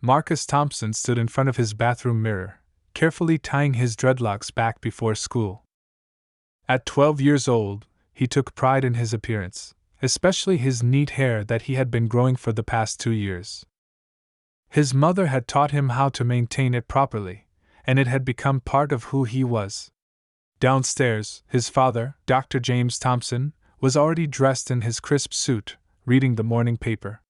Marcus Thompson stood in front of his bathroom mirror, carefully tying his dreadlocks back before school. At 12 years old, he took pride in his appearance, especially his neat hair that he had been growing for the past 2 years. His mother had taught him how to maintain it properly, and it had become part of who he was. Downstairs, his father, Dr. James Thompson, was already dressed in his crisp suit, reading the morning paper.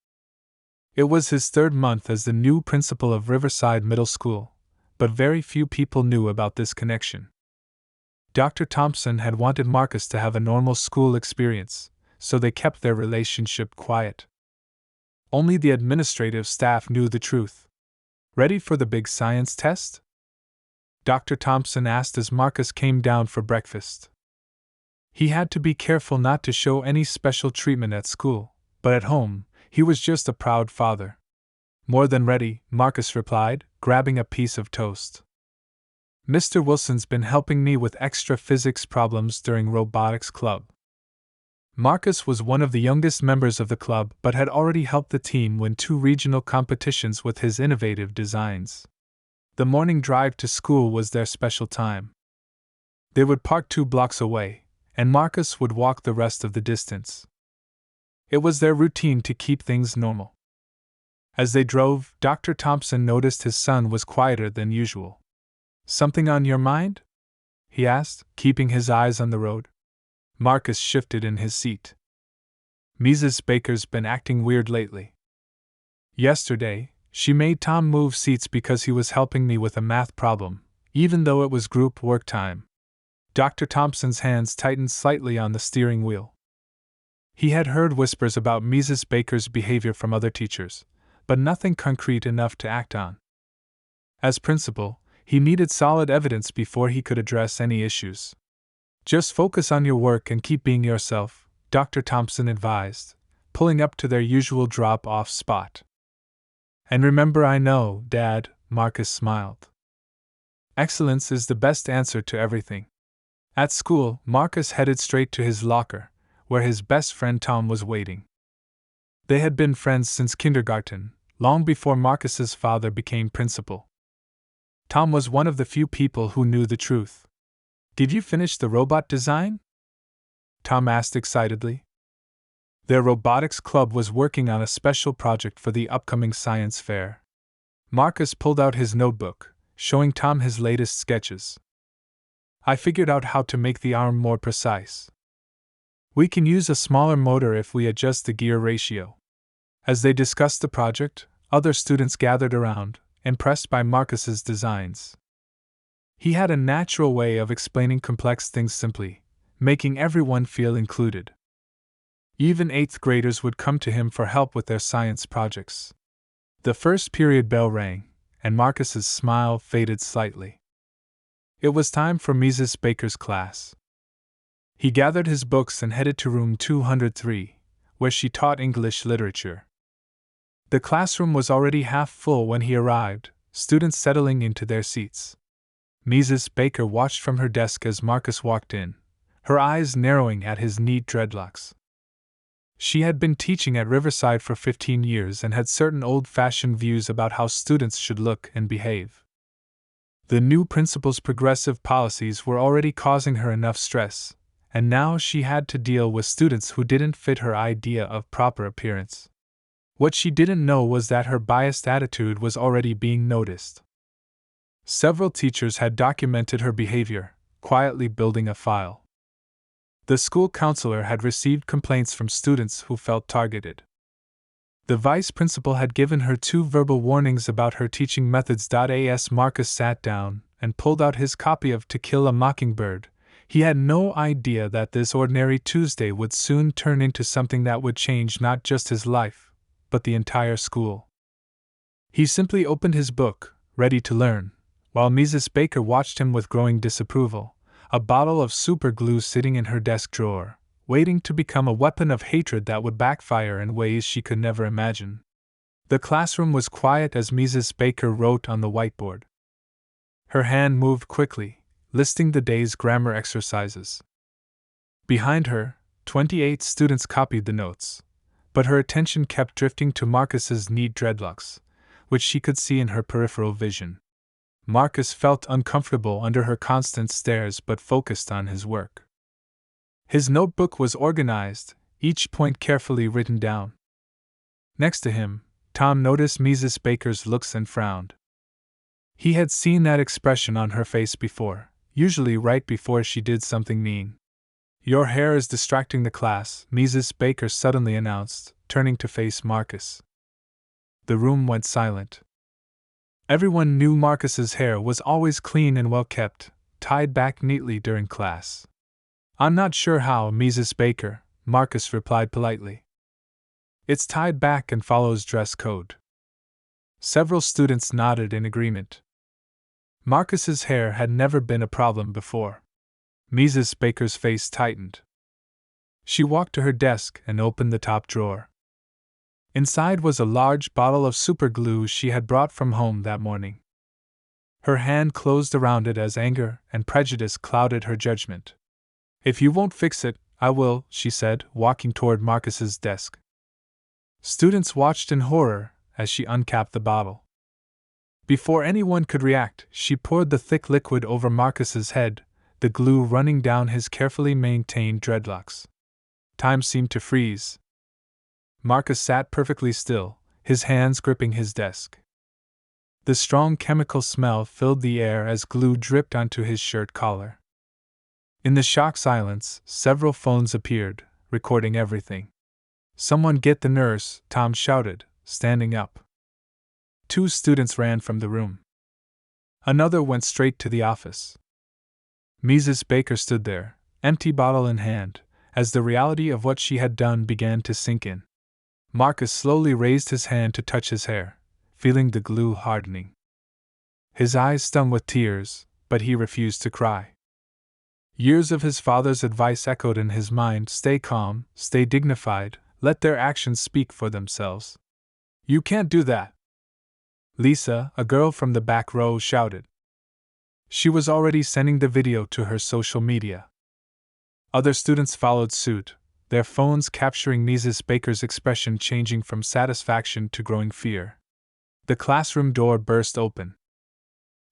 It was his 3rd month as the new principal of Riverside Middle School, but very few people knew about this connection. Dr. Thompson had wanted Marcus to have a normal school experience, so they kept their relationship quiet. Only the administrative staff knew the truth. "Ready for the big science test?" Dr. Thompson asked as Marcus came down for breakfast. He had to be careful not to show any special treatment at school, but at home, he was just a proud father. "More than ready," Marcus replied, grabbing a piece of toast. "Mr. Wilson's been helping me with extra physics problems during robotics club." Marcus was one of the youngest members of the club but had already helped the team win 2 regional competitions with his innovative designs. The morning drive to school was their special time. They would park 2 blocks away, and Marcus would walk the rest of the distance. It was their routine to keep things normal. As they drove, Dr. Thompson noticed his son was quieter than usual. "Something on your mind?" he asked, keeping his eyes on the road. Marcus shifted in his seat. "Mrs. Baker's been acting weird lately. Yesterday, she made Tom move seats because he was helping me with a math problem, even though it was group work time." Dr. Thompson's hands tightened slightly on the steering wheel. He had heard whispers about Mrs. Baker's behavior from other teachers, but nothing concrete enough to act on. As principal, he needed solid evidence before he could address any issues. "Just focus on your work and keep being yourself," Dr. Thompson advised, pulling up to their usual drop-off spot. "And remember, I know, Dad," Marcus smiled. "Excellence is the best answer to everything." At school, Marcus headed straight to his locker, where his best friend Tom was waiting. They had been friends since kindergarten, long before Marcus's father became principal. Tom was one of the few people who knew the truth. "Did you finish the robot design?" Tom asked excitedly. Their robotics club was working on a special project for the upcoming science fair. Marcus pulled out his notebook, showing Tom his latest sketches. "I figured out how to make the arm more precise. We can use a smaller motor if we adjust the gear ratio." As they discussed the project, other students gathered around, impressed by Marcus's designs. He had a natural way of explaining complex things simply, making everyone feel included. Even 8th graders would come to him for help with their science projects. The first period bell rang, and Marcus's smile faded slightly. It was time for Mrs. Baker's class. He gathered his books and headed to room 203, where she taught English literature. The classroom was already half full when he arrived, students settling into their seats. Mrs. Baker watched from her desk as Marcus walked in, her eyes narrowing at his neat dreadlocks. She had been teaching at Riverside for 15 years and had certain old-fashioned views about how students should look and behave. The new principal's progressive policies were already causing her enough stress, and now she had to deal with students who didn't fit her idea of proper appearance. What she didn't know was that her biased attitude was already being noticed. Several teachers had documented her behavior, quietly building a file. The school counselor had received complaints from students who felt targeted. The vice principal had given her 2 verbal warnings about her teaching methods. As Marcus sat down and pulled out his copy of To Kill a Mockingbird, he had no idea that this ordinary Tuesday would soon turn into something that would change not just his life, but the entire school. He simply opened his book, ready to learn, while Mrs. Baker watched him with growing disapproval, a bottle of super glue sitting in her desk drawer, waiting to become a weapon of hatred that would backfire in ways she could never imagine. The classroom was quiet as Mrs. Baker wrote on the whiteboard. Her hand moved quickly, listing the day's grammar exercises. Behind her, 28 students copied the notes, but her attention kept drifting to Marcus's neat dreadlocks, which she could see in her peripheral vision. Marcus felt uncomfortable under her constant stares but focused on his work. His notebook was organized, each point carefully written down. Next to him, Tom noticed Mrs. Baker's looks and frowned. He had seen that expression on her face before, usually right before she did something mean. "Your hair is distracting the class," Mrs. Baker suddenly announced, turning to face Marcus. The room went silent. Everyone knew Marcus's hair was always clean and well kept, tied back neatly during class. "I'm not sure how, Mrs. Baker," Marcus replied politely. "It's tied back and follows dress code." Several students nodded in agreement. Marcus's hair had never been a problem before. Mrs. Baker's face tightened. She walked to her desk and opened the top drawer. Inside was a large bottle of super glue she had brought from home that morning. Her hand closed around it as anger and prejudice clouded her judgment. "If you won't fix it, I will," she said, walking toward Marcus's desk. Students watched in horror as she uncapped the bottle. Before anyone could react, she poured the thick liquid over Marcus's head, the glue running down his carefully maintained dreadlocks. Time seemed to freeze. Marcus sat perfectly still, his hands gripping his desk. The strong chemical smell filled the air as glue dripped onto his shirt collar. In the shocked silence, several phones appeared, recording everything. "Someone get the nurse," Tom shouted, standing up. 2 students ran from the room. Another went straight to the office. Mrs. Baker stood there, empty bottle in hand, as the reality of what she had done began to sink in. Marcus slowly raised his hand to touch his hair, feeling the glue hardening. His eyes stung with tears, but he refused to cry. Years of his father's advice echoed in his mind: stay calm, stay dignified, let their actions speak for themselves. "You can't do that!" Lisa, a girl from the back row, shouted. She was already sending the video to her social media. Other students followed suit, their phones capturing Mrs. Baker's expression changing from satisfaction to growing fear. The classroom door burst open.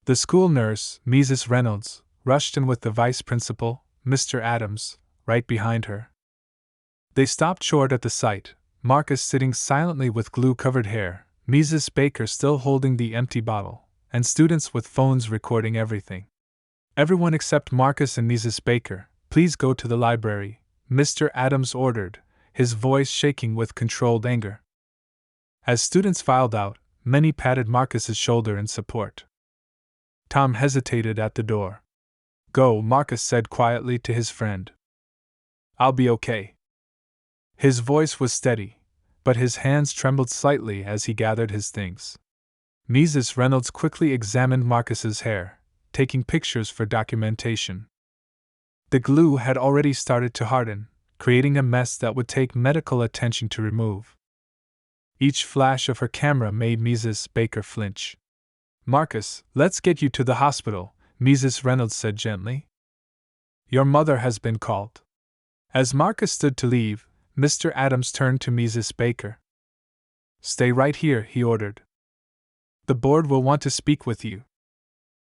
The school nurse, Mrs. Reynolds, rushed in with the vice principal, Mr. Adams, right behind her. They stopped short at the sight, Marcus sitting silently with glue-covered hair, Mrs. Baker still holding the empty bottle, and students with phones recording everything. "Everyone except Marcus and Mrs. Baker, please go to the library," Mr. Adams ordered, his voice shaking with controlled anger. As students filed out, many patted Marcus's shoulder in support. Tom hesitated at the door. "Go," Marcus said quietly to his friend. "I'll be okay." His voice was steady, but his hands trembled slightly as he gathered his things. Mrs. Reynolds quickly examined Marcus's hair, taking pictures for documentation. The glue had already started to harden, creating a mess that would take medical attention to remove. Each flash of her camera made Mrs. Baker flinch. "Marcus, let's get you to the hospital," Mrs. Reynolds said gently. "Your mother has been called." As Marcus stood to leave, Mr. Adams turned to Mrs. Baker. "Stay right here," he ordered. "The board will want to speak with you."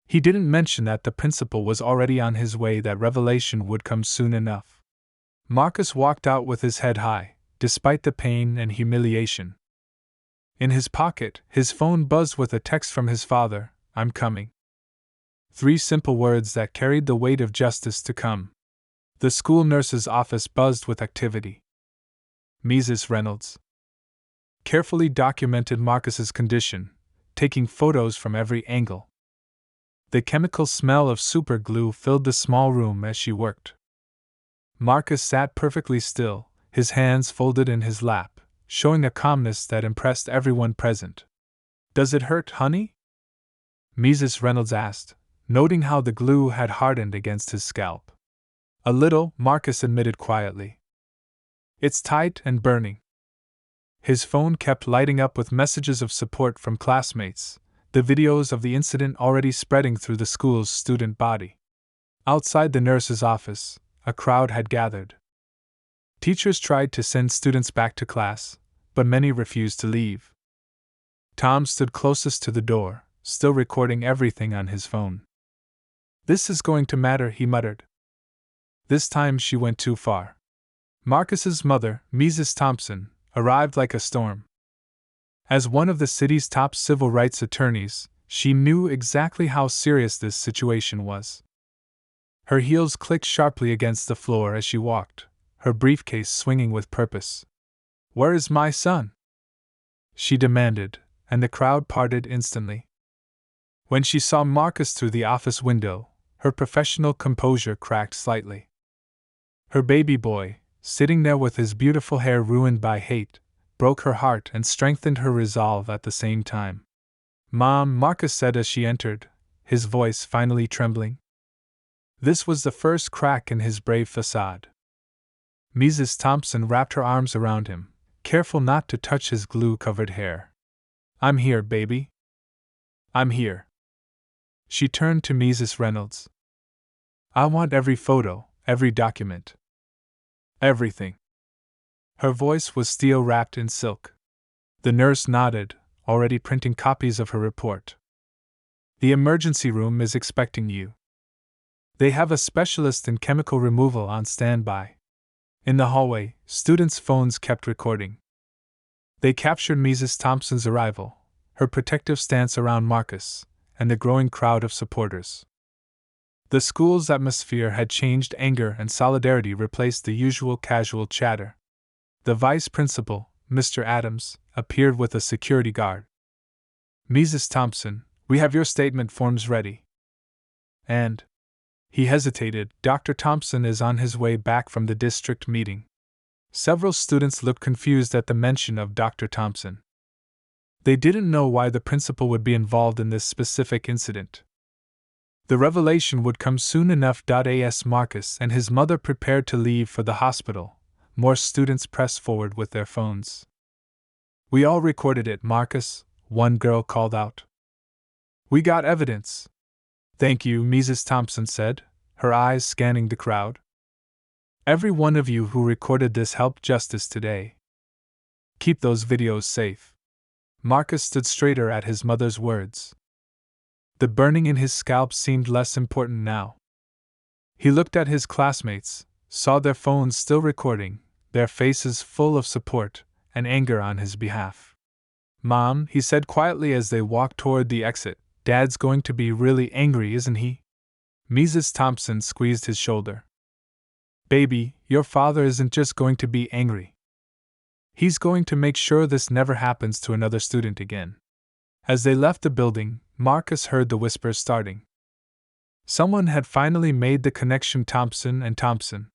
He didn't mention that the principal was already on his way, that revelation would come soon enough. Marcus walked out with his head high, despite the pain and humiliation. In his pocket, his phone buzzed with a text from his father: "I'm coming." 3 simple words that carried the weight of justice to come. The school nurse's office buzzed with activity. Mrs. Reynolds carefully documented Marcus's condition, taking photos from every angle. The chemical smell of super glue filled the small room as she worked. Marcus sat perfectly still, his hands folded in his lap, showing a calmness that impressed everyone present. "Does it hurt, honey?" Mrs. Reynolds asked, noting how the glue had hardened against his scalp. "A little," Marcus admitted quietly. "It's tight and burning." His phone kept lighting up with messages of support from classmates, the videos of the incident already spreading through the school's student body. Outside the nurse's office, a crowd had gathered. Teachers tried to send students back to class, but many refused to leave. Tom stood closest to the door, still recording everything on his phone. "This is going to matter," he muttered. This time she went too far. Marcus's mother, Mrs. Thompson, arrived like a storm. As one of the city's top civil rights attorneys, she knew exactly how serious this situation was. Her heels clicked sharply against the floor as she walked, her briefcase swinging with purpose. "Where is my son?" she demanded, and the crowd parted instantly. When she saw Marcus through the office window, her professional composure cracked slightly. Her baby boy, sitting there with his beautiful hair ruined by hate, broke her heart and strengthened her resolve at the same time. "Mom," Marcus said as she entered, his voice finally trembling. This was the first crack in his brave facade. Mrs. Thompson wrapped her arms around him, careful not to touch his glue-covered hair. "I'm here, baby. I'm here." She turned to Mrs. Reynolds. "I want every photo, every document. Everything." Her voice was steel-wrapped in silk. The nurse nodded, already printing copies of her report. "The emergency room is expecting you. They have a specialist in chemical removal on standby." In the hallway, students' phones kept recording. They captured Mrs. Thompson's arrival, her protective stance around Marcus, and the growing crowd of supporters. The school's atmosphere had changed. Anger and solidarity replaced the usual casual chatter. The vice principal, Mr. Adams, appeared with a security guard. "Mrs. Thompson, we have your statement forms ready." And he hesitated. "Dr. Thompson is on his way back from the district meeting." Several students looked confused at the mention of Dr. Thompson. They didn't know why the principal would be involved in this specific incident. The revelation would come soon enough. As Marcus and his mother prepared to leave for the hospital, more students pressed forward with their phones. "We all recorded it, Marcus," one girl called out. "We got evidence." "Thank you," Mrs. Thompson said, her eyes scanning the crowd. "Every one of you who recorded this helped justice today. Keep those videos safe." Marcus stood straighter at his mother's words. The burning in his scalp seemed less important now. He looked at his classmates, saw their phones still recording, their faces full of support and anger on his behalf. "Mom," he said quietly as they walked toward the exit, "Dad's going to be really angry, isn't he?" Mrs. Thompson squeezed his shoulder. "Baby, your father isn't just going to be angry. He's going to make sure this never happens to another student again." As they left the building, Marcus heard the whispers starting. Someone had finally made the connection. Thompson and Thompson.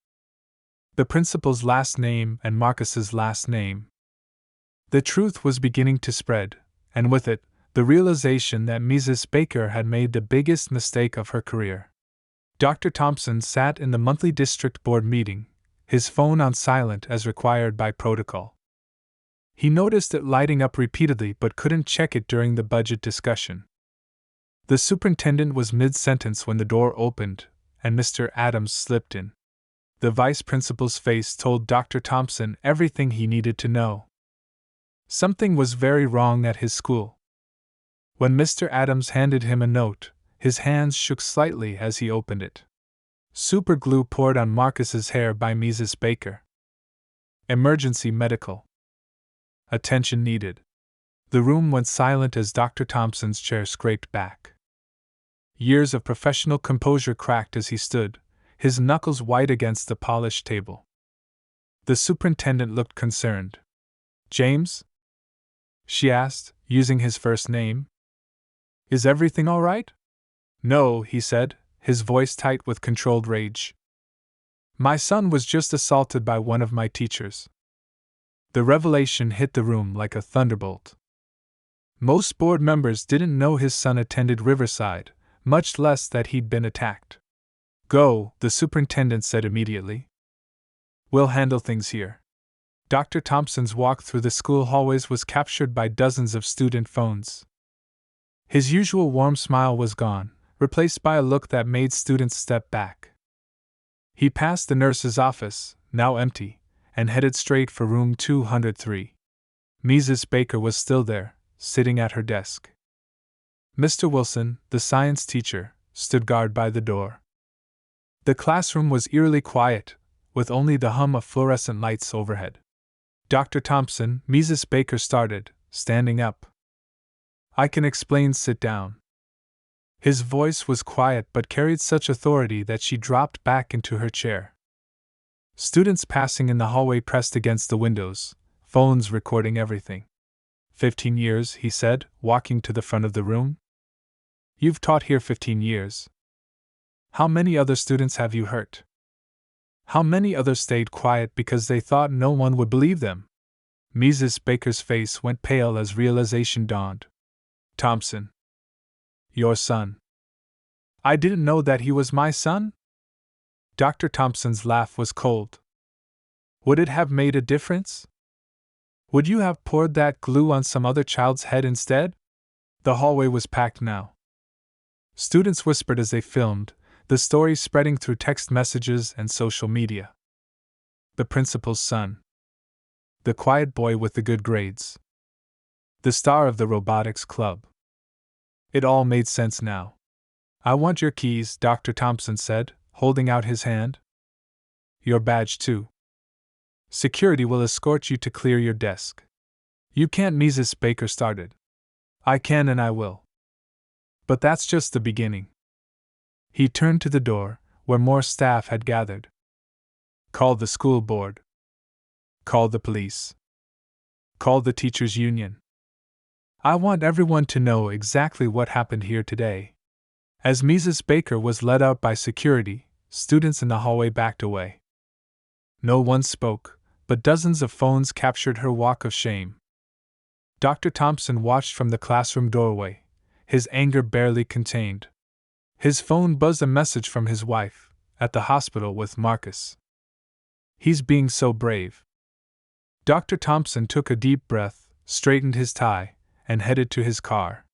The principal's last name and Marcus's last name. The truth was beginning to spread, and with it, the realization that Mrs. Baker had made the biggest mistake of her career. Dr. Thompson sat in the monthly district board meeting, his phone on silent as required by protocol. He noticed it lighting up repeatedly but couldn't check it during the budget discussion. The superintendent was mid-sentence when the door opened, and Mr. Adams slipped in. The vice principal's face told Dr. Thompson everything he needed to know. Something was very wrong at his school. When Mr. Adams handed him a note, his hands shook slightly as he opened it. Superglue poured on Marcus's hair by Mrs. Baker. "Emergency medical. Attention needed." The room went silent as Dr. Thompson's chair scraped back. Years of professional composure cracked as he stood, his knuckles white against the polished table. The superintendent looked concerned. "James?" she asked, using his first name. "Is everything all right?" "No," he said, his voice tight with controlled rage. "My son was just assaulted by one of my teachers." The revelation hit the room like a thunderbolt. Most board members didn't know his son attended Riverside, much less that he'd been attacked. "Go," the superintendent said immediately. "We'll handle things here." Dr. Thompson's walk through the school hallways was captured by dozens of student phones. His usual warm smile was gone, replaced by a look that made students step back. He passed the nurse's office, now empty, and headed straight for room 203. Mrs. Baker was still there, sitting at her desk. Mr. Wilson, the science teacher, stood guard by the door. The classroom was eerily quiet, with only the hum of fluorescent lights overhead. Dr. Thompson, Mrs. Baker started, standing up. I can explain, sit down. His voice was quiet but carried such authority that she dropped back into her chair. Students passing in the hallway pressed against the windows, phones recording everything. 15 years, he said, walking to the front of the room. You've taught here 15 years. How many other students have you hurt? How many others stayed quiet because they thought no one would believe them? Mrs. Baker's face went pale as realization dawned. Thompson. Your son. I didn't know that he was my son? Dr. Thompson's laugh was cold. Would it have made a difference? Would you have poured that glue on some other child's head instead? The hallway was packed now. Students whispered as they filmed, the story spreading through text messages and social media. The principal's son. The quiet boy with the good grades. The star of the robotics club. It all made sense now. I want your keys, Dr. Thompson said, holding out his hand. Your badge, too. Security will escort you to clear your desk. You can't, Mrs. Baker started. I can and I will. But that's just the beginning. He turned to the door, where more staff had gathered. Call the school board. Call the police. Call the teachers' union. I want everyone to know exactly what happened here today. As Mrs. Baker was led out by security, students in the hallway backed away. No one spoke, but dozens of phones captured her walk of shame. Dr. Thompson watched from the classroom doorway, his anger barely contained. His phone buzzed a message from his wife, at the hospital with Marcus. He's being so brave. Dr. Thompson took a deep breath, straightened his tie, and headed to his car.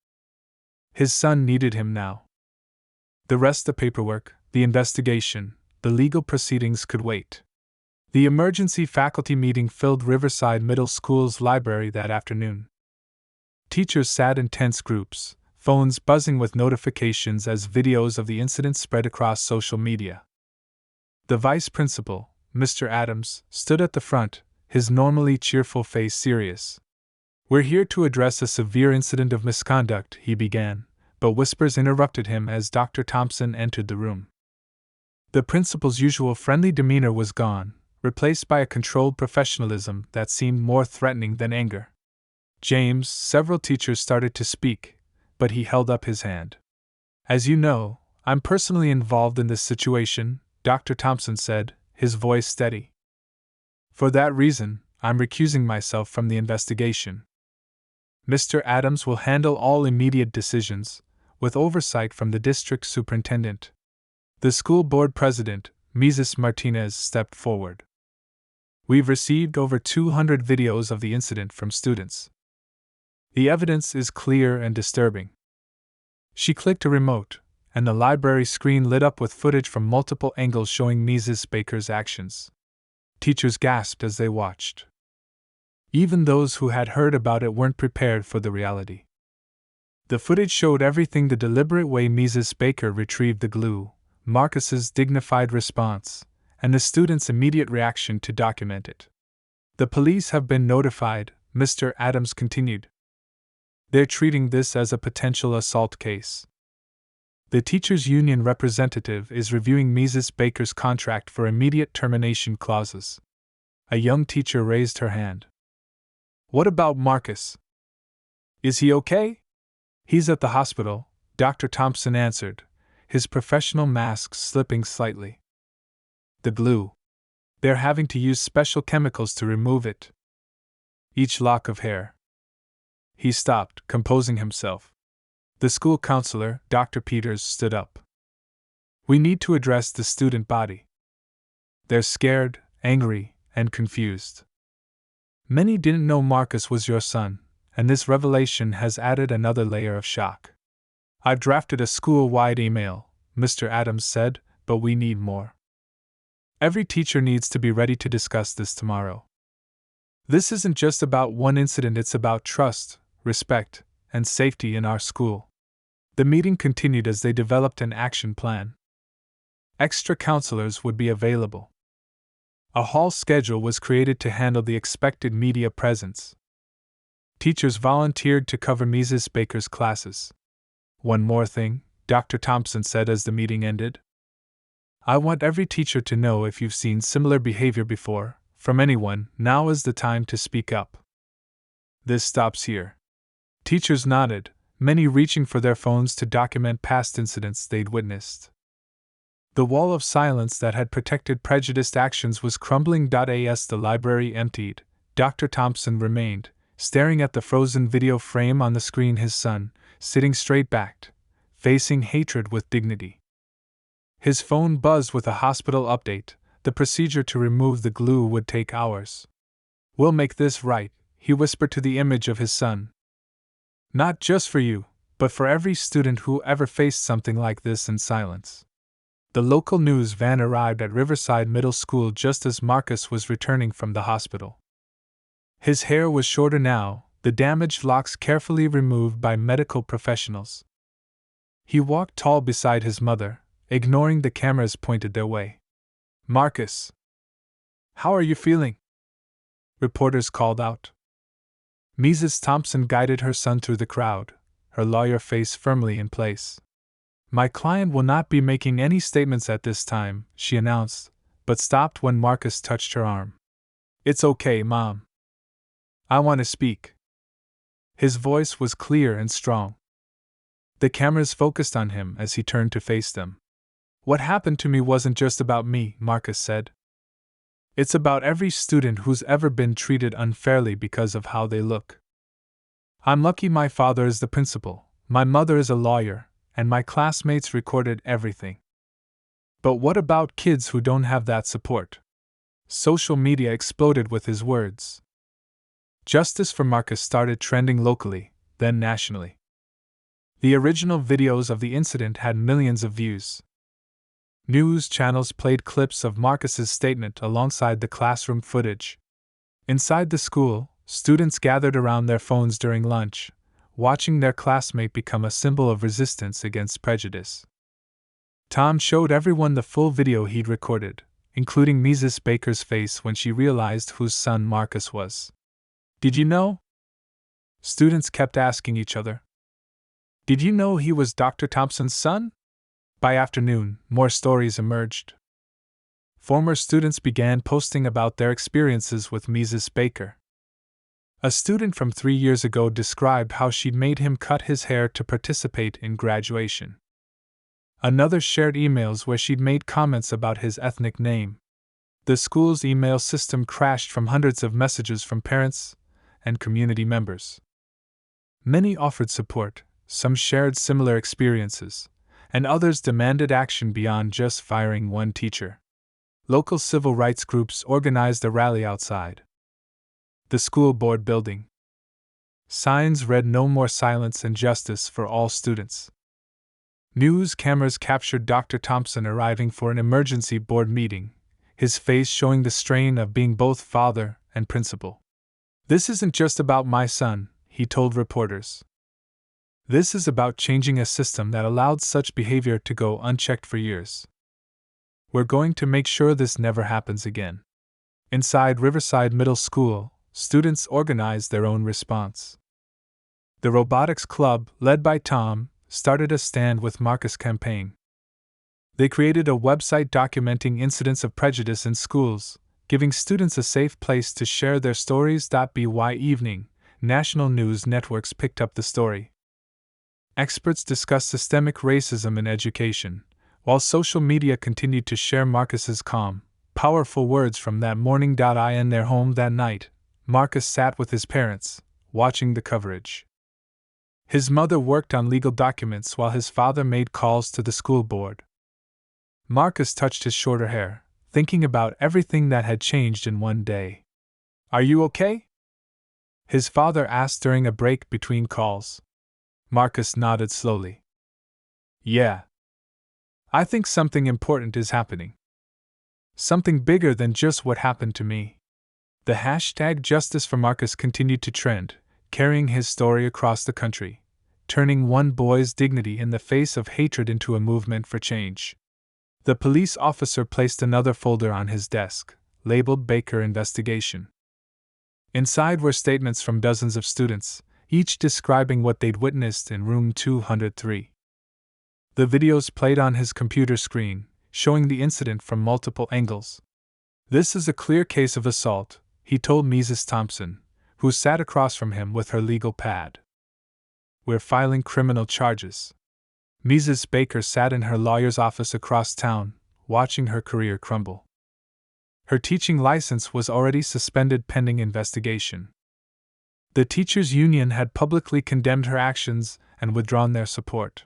His son needed him now. The rest of the paperwork, the investigation, the legal proceedings could wait. The emergency faculty meeting filled Riverside Middle School's library that afternoon. Teachers sat in tense groups, phones buzzing with notifications as videos of the incident spread across social media. The vice principal, Mr. Adams, stood at the front, his normally cheerful face serious. We're here to address a severe incident of misconduct, he began, but whispers interrupted him as Dr. Thompson entered the room. The principal's usual friendly demeanor was gone, replaced by a controlled professionalism that seemed more threatening than anger. James, several teachers started to speak, but he held up his hand. As you know, I'm personally involved in this situation, Dr. Thompson said, his voice steady. For that reason, I'm recusing myself from the investigation. Mr. Adams will handle all immediate decisions, with oversight from the district superintendent. The school board president, Mrs. Martinez, stepped forward. We've received over 200 videos of the incident from students. The evidence is clear and disturbing. She clicked a remote, and the library screen lit up with footage from multiple angles showing Mrs. Baker's actions. Teachers gasped as they watched. Even those who had heard about it weren't prepared for the reality. The footage showed everything: the deliberate way Mrs. Baker retrieved the glue, Marcus's dignified response, and the students' immediate reaction to document it. The police have been notified, Mr. Adams continued. They're treating this as a potential assault case. The teachers' union representative is reviewing Mrs. Baker's contract for immediate termination clauses. A young teacher raised her hand. What about Marcus? Is he okay? He's at the hospital, Dr. Thompson answered, his professional mask slipping slightly. The glue. They're having to use special chemicals to remove it. Each lock of hair. He stopped, composing himself. The school counselor, Dr. Peters, stood up. We need to address the student body. They're scared, angry, and confused. Many didn't know Marcus was your son, and this revelation has added another layer of shock. I've drafted a school-wide email, Mr. Adams said, but we need more. Every teacher needs to be ready to discuss this tomorrow. This isn't just about one incident, it's about trust, respect, and safety in our school. The meeting continued as they developed an action plan. Extra counselors would be available. A hall schedule was created to handle the expected media presence. Teachers volunteered to cover Mrs. Baker's classes. One more thing, Dr. Thompson said as the meeting ended. I want every teacher to know if you've seen similar behavior before, from anyone, now is the time to speak up. This stops here. Teachers nodded, many reaching for their phones to document past incidents they'd witnessed. The wall of silence that had protected prejudiced actions was crumbling. As the library emptied, Dr. Thompson remained, staring at the frozen video frame on the screen, his son, sitting straight-backed, facing hatred with dignity. His phone buzzed with a hospital update. The procedure to remove the glue would take hours. We'll make this right, he whispered to the image of his son. Not just for you, but for every student who ever faced something like this in silence. The local news van arrived at Riverside Middle School just as Marcus was returning from the hospital. His hair was shorter now, the damaged locks carefully removed by medical professionals. He walked tall beside his mother, ignoring the cameras pointed their way. Marcus! How are you feeling? Reporters called out. Mrs. Thompson guided her son through the crowd, her lawyer face firmly in place. My client will not be making any statements at this time, she announced, but stopped when Marcus touched her arm. It's okay, Mom. I want to speak. His voice was clear and strong. The cameras focused on him as he turned to face them. What happened to me wasn't just about me, Marcus said. It's about every student who's ever been treated unfairly because of how they look. I'm lucky my father is the principal, my mother is a lawyer, and my classmates recorded everything. But what about kids who don't have that support? Social media exploded with his words. Justice for Marcus started trending locally, then nationally. The original videos of the incident had millions of views. News channels played clips of Marcus's statement alongside the classroom footage. Inside the school, students gathered around their phones during lunch, watching their classmate become a symbol of resistance against prejudice. Tom showed everyone the full video he'd recorded, including Mrs. Baker's face when she realized whose son Marcus was. Did you know? Students kept asking each other. Did you know he was Dr. Thompson's son? By afternoon, more stories emerged. Former students began posting about their experiences with Mrs. Baker. A student from 3 years ago described how she'd made him cut his hair to participate in graduation. Another shared emails where she'd made comments about his ethnic name. The school's email system crashed from hundreds of messages from parents and community members. Many offered support, some shared similar experiences, and others demanded action beyond just firing one teacher. Local civil rights groups organized a rally outside the school board building. Signs read "No more silence and justice for all students." News cameras captured Dr. Thompson arriving for an emergency board meeting, his face showing the strain of being both father and principal. This isn't just about my son, he told reporters. This is about changing a system that allowed such behavior to go unchecked for years. We're going to make sure this never happens again. Inside Riverside Middle School, students organized their own response. The Robotics Club, led by Tom, started a Stand with Marcus campaign. They created a website documenting incidents of prejudice in schools, giving students a safe place to share their stories. By evening, national news networks picked up the story. Experts discussed systemic racism in education, while social media continued to share Marcus's calm, powerful words from that morning. In their home that night, Marcus sat with his parents, watching the coverage. His mother worked on legal documents while his father made calls to the school board. Marcus touched his shorter hair, thinking about everything that had changed in one day. Are you okay? His father asked during a break between calls. Marcus nodded slowly. Yeah. I think something important is happening. Something bigger than just what happened to me. The hashtag Justice for Marcus continued to trend, carrying his story across the country, turning one boy's dignity in the face of hatred into a movement for change. The police officer placed another folder on his desk, labeled Baker Investigation. Inside were statements from dozens of students, each describing what they'd witnessed in room 203. The videos played on his computer screen, showing the incident from multiple angles. "This is a clear case of assault," he told Mrs. Thompson, who sat across from him with her legal pad. "We're filing criminal charges." Mrs. Baker sat in her lawyer's office across town, watching her career crumble. Her teaching license was already suspended pending investigation. The teachers' union had publicly condemned her actions and withdrawn their support.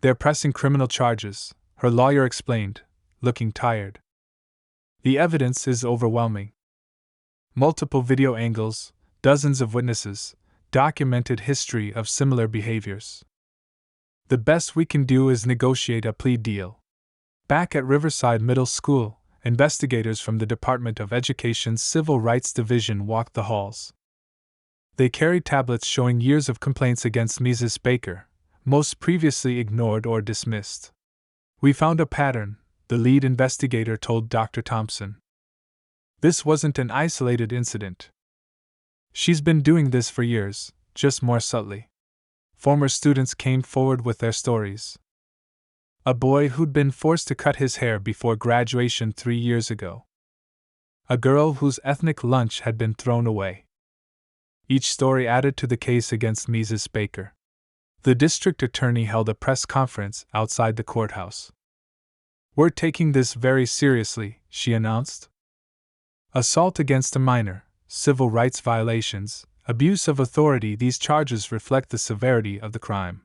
"They're pressing criminal charges," her lawyer explained, looking tired. "The evidence is overwhelming. Multiple video angles, dozens of witnesses, documented history of similar behaviors. The best we can do is negotiate a plea deal." Back at Riverside Middle School, investigators from the Department of Education's Civil Rights Division walked the halls. They carried tablets showing years of complaints against Mrs. Baker, most previously ignored or dismissed. "We found a pattern," the lead investigator told Dr. Thompson. "This wasn't an isolated incident. She's been doing this for years, just more subtly." Former students came forward with their stories. A boy who'd been forced to cut his hair before graduation 3 years ago. A girl whose ethnic lunch had been thrown away. Each story added to the case against Mrs. Baker. The district attorney held a press conference outside the courthouse. "We're taking this very seriously," she announced. "Assault against a minor, civil rights violations, abuse of authority, these charges reflect the severity of the crime."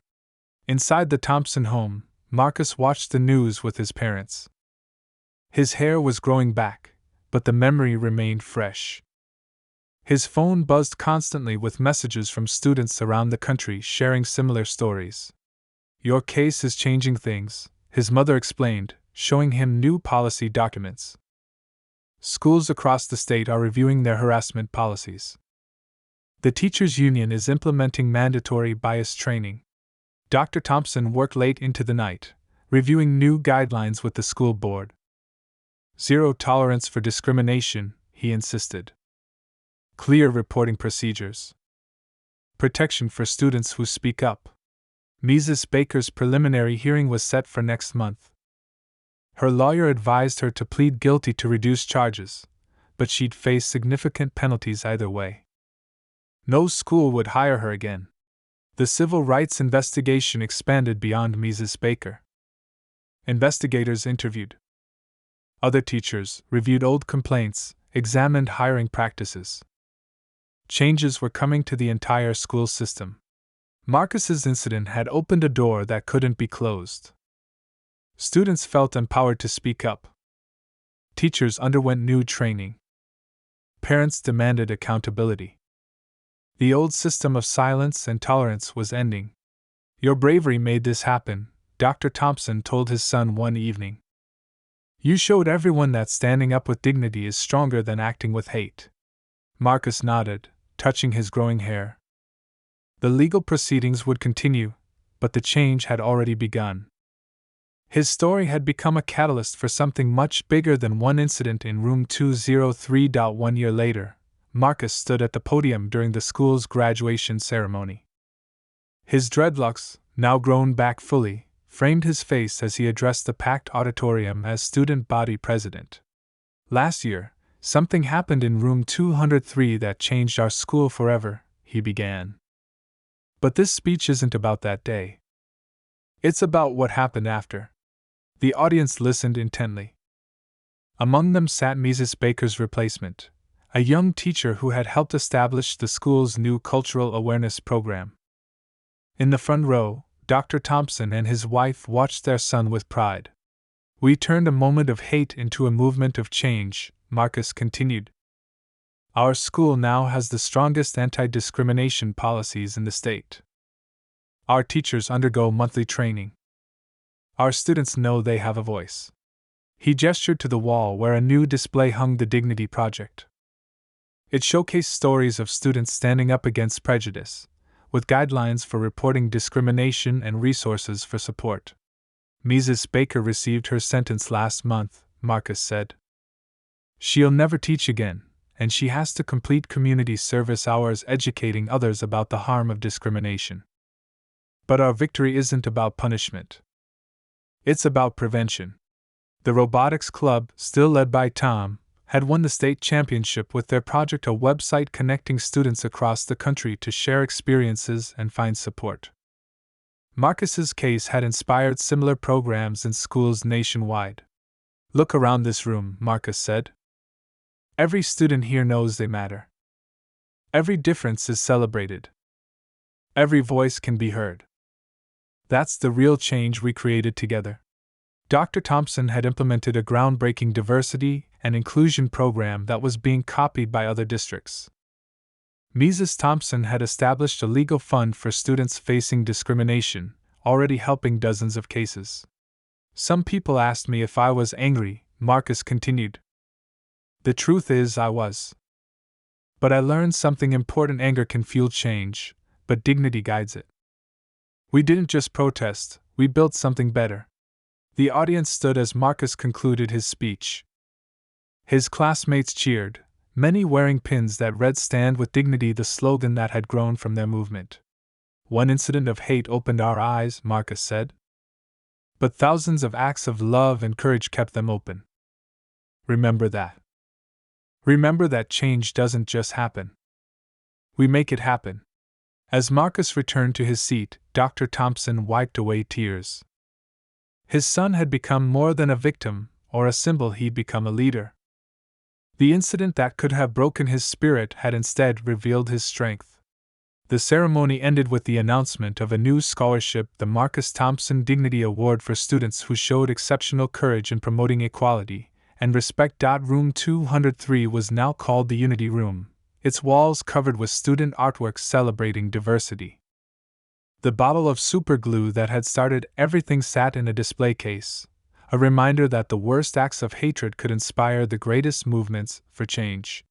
Inside the Thompson home, Marcus watched the news with his parents. His hair was growing back, but the memory remained fresh. His phone buzzed constantly with messages from students around the country sharing similar stories. "Your case is changing things," his mother explained, showing him new policy documents. "Schools across the state are reviewing their harassment policies. The teachers' union is implementing mandatory bias training." Dr. Thompson worked late into the night, reviewing new guidelines with the school board. "Zero tolerance for discrimination," he insisted. "Clear reporting procedures. Protection for students who speak up." Mrs. Baker's preliminary hearing was set for next month. Her lawyer advised her to plead guilty to reduce charges, but she'd face significant penalties either way. No school would hire her again. The civil rights investigation expanded beyond Mrs. Baker. Investigators interviewed other teachers, reviewed old complaints, examined hiring practices. Changes were coming to the entire school system. Marcus's incident had opened a door that couldn't be closed. Students felt empowered to speak up. Teachers underwent new training. Parents demanded accountability. The old system of silence and tolerance was ending. "Your bravery made this happen," Dr. Thompson told his son one evening. "You showed everyone that standing up with dignity is stronger than acting with hate." Marcus nodded, touching his growing hair. The legal proceedings would continue, but the change had already begun. His story had become a catalyst for something much bigger than one incident in room 203. 1 year later, Marcus stood at the podium during the school's graduation ceremony. His dreadlocks, now grown back fully, framed his face as he addressed the packed auditorium as student body president. "Last year, something happened in room 203 that changed our school forever," he began. "But this speech isn't about that day. It's about what happened after." The audience listened intently. Among them sat Mrs. Baker's replacement, a young teacher who had helped establish the school's new cultural awareness program. In the front row, Dr. Thompson and his wife watched their son with pride. "We turned a moment of hate into a movement of change," Marcus continued. "Our school now has the strongest anti-discrimination policies in the state. Our teachers undergo monthly training. Our students know they have a voice." He gestured to the wall where a new display hung the Dignity Project. It showcased stories of students standing up against prejudice, with guidelines for reporting discrimination and resources for support. Mrs. Baker received her sentence last month, Marcus said. She'll never teach again, and she has to complete community service hours educating others about the harm of discrimination. But our victory isn't about punishment. It's about prevention. The robotics club, still led by Tom, had won the state championship with their project, a website connecting students across the country to share experiences and find support. Marcus's case had inspired similar programs in schools nationwide. Look around this room, Marcus said. Every student here knows they matter. Every difference is celebrated. Every voice can be heard. That's the real change we created together. Dr. Thompson had implemented a groundbreaking diversity and inclusion program that was being copied by other districts. Mrs. Thompson had established a legal fund for students facing discrimination, already helping dozens of cases. Some people asked me if I was angry, Marcus continued. The truth is, I was. But I learned something important: anger can fuel change, but dignity guides it. We didn't just protest, we built something better. The audience stood as Marcus concluded his speech. His classmates cheered, many wearing pins that read "Stand with Dignity," the slogan that had grown from their movement. One incident of hate opened our eyes, Marcus said. But thousands of acts of love and courage kept them open. Remember that. Remember that change doesn't just happen. We make it happen. As Marcus returned to his seat, Dr. Thompson wiped away tears. His son had become more than a victim or a symbol, he'd become a leader. The incident that could have broken his spirit had instead revealed his strength. The ceremony ended with the announcement of a new scholarship, the Marcus Thompson Dignity Award, for students who showed exceptional courage in promoting equality and respect. Room 203 was now called the Unity Room, its walls covered with student artwork celebrating diversity. The bottle of superglue that had started everything sat in a display case, a reminder that the worst acts of hatred could inspire the greatest movements for change.